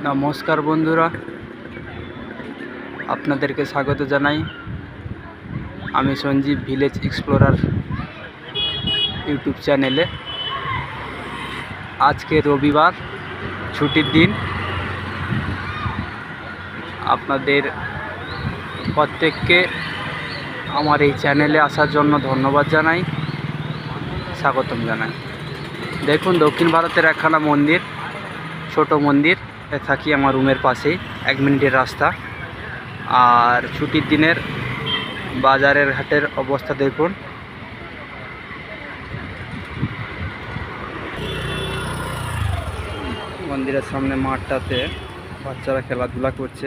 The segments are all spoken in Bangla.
নমস্কার বন্ধুরা, আপনাদেরকে স্বাগত জানাই। আমি সঞ্জীব ভিলেজ এক্সপ্লোরার ইউটিউব চ্যানেলে। আজকে রবিবার, ছুটির দিন। আপনাদের প্রত্যেককে আমার এই চ্যানেলে আসার জন্য ধন্যবাদ জানাই, স্বাগতম জানাই। দেখুন, দক্ষিণ ভারতের একখানা মন্দির, ছোট মন্দির, থাকি আমার রুমের পাশেই, 1 মিনিটের রাস্তা। আর ছুটির দিনের বাজারের হাটের অবস্থা দেখুন। মন্দিরের সামনে মাঠটাতে বাচ্চারা খেলাধুলা করছে।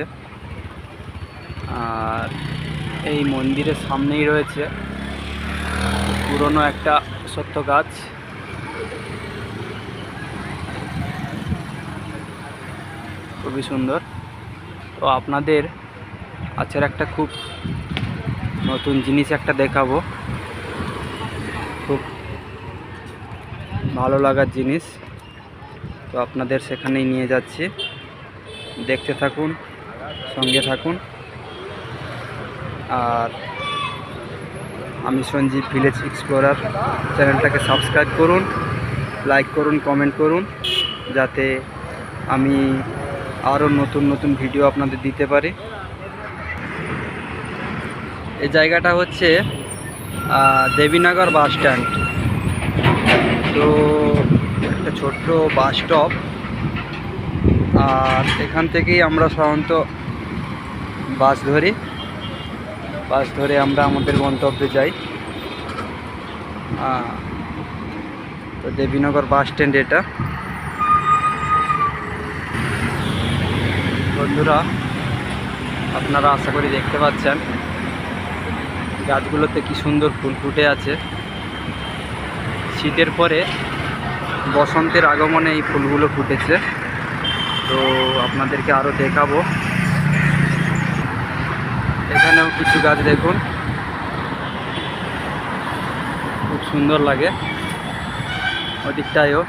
আর এই মন্দিরের সামনেই রয়েছে পুরনো একটা অশ্বত্থ গাছ। খুবই সুন্দর। তো আপনাদের আজকের একটা খুব নতুন জিনিস একটা দেখাবো, খুব ভালো লাগার জিনিস। তো আপনাদের সেখানেই নিয়ে যাচ্ছি, দেখতে থাকুন, সঙ্গে থাকুন। আর আমি সঞ্জীব ভিলেজ এক্সপ্লোরার চ্যানেলটাকে সাবস্ক্রাইব করুন, লাইক করুন, কমেন্ট করুন, যাতে আমি আরও নতুন নতুন ভিডিও আপনাদের দিতে পারি। এই জায়গাটা হচ্ছে দেবীনগর বাস স্ট্যান্ড। তো একটা ছোট্ট বাস স্টপ। আর এখান থেকেই আমরা সাধারণত বাস ধরে আমরা আমাদের গন্তব্যে যাই। তো দেবীনগর বাস স্ট্যান্ড এটা। বন্ধুরা, আপনারা আশা করি দেখতে পাচ্ছেন গাছগুলোতে কি সুন্দর ফুল ফুটে আছে। শীতের পরে বসন্তের আগমনে এই ফুলগুলো ফুটেছে। তো আপনাদেরকে আরও দেখাবো। এখানেও কিছু গাছ দেখুন, খুব সুন্দর লাগে। ওদিকটায়ও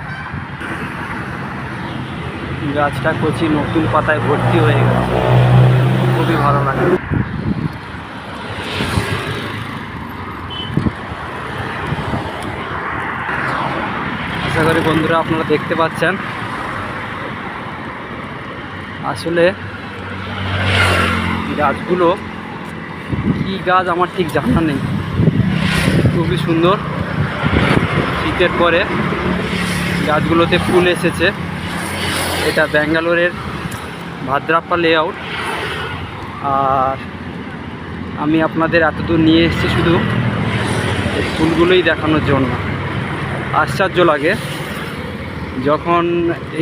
গাছটা কচি নতুন পাতায় ভর্তি হয়ে গেছে, খুবই ভালো লাগে। আশা করি বন্ধুরা আপনারা দেখতে পাচ্ছেন। আসলে গাছগুলো কি গাছ আমার ঠিক জানা নেই, খুবই সুন্দর। শীতের পরে গাছগুলোতে ফুল এসেছে। এটা ব্যাঙ্গালোরের ভাদ্রাপ্পা লেআউট। আর আমি আপনাদের এতদূর নিয়ে এসেছি শুধু এই ফুলগুলোই দেখানোর জন্য। আশ্চর্য লাগে যখন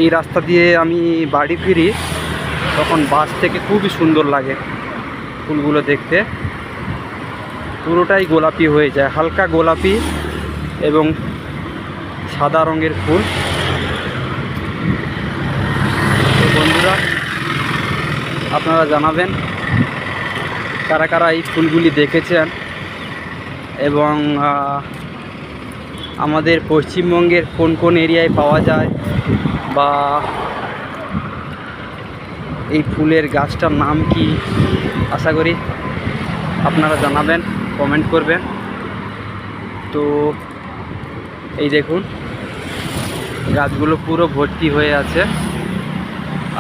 এই রাস্তা দিয়ে আমি বাড়ি ফিরি, তখন বাস থেকে খুবই সুন্দর লাগে ফুলগুলো দেখতে। পুরোটাই গোলাপি হয়ে যায়, হালকা গোলাপি এবং সাদা রঙের ফুল। তো বন্ধুরা, আপনারা জানাবেন কারা কারা এই ফুলগুলি দেখেছেন এবং আমাদের পশ্চিমবঙ্গের কোন কোন এরিয়ায় পাওয়া যায়, বা এই ফুলের গাছটার নাম কি। আশা করি আপনারা জানাবেন, কমেন্ট করবেন। তো এই দেখুন, গাছগুলো পুরো ভর্তি হয়ে আছে।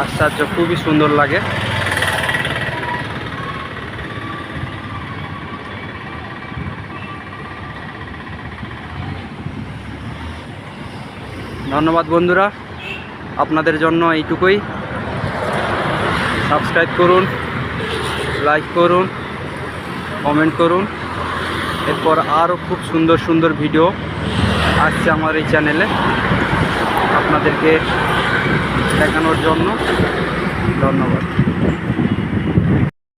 আশ্চর্য, খুবই সুন্দর লাগে। ধন্যবাদ বন্ধুরা, আপনাদের জন্য এইটুকুই। সাবস্ক্রাইব করুন, লাইক করুন, কমেন্ট করুন। এরপর আরও খুব সুন্দর সুন্দর ভিডিও আসছে আমার এই চ্যানেলে আপনাদেরকে দেখানোর জন্য। ধন্যবাদ।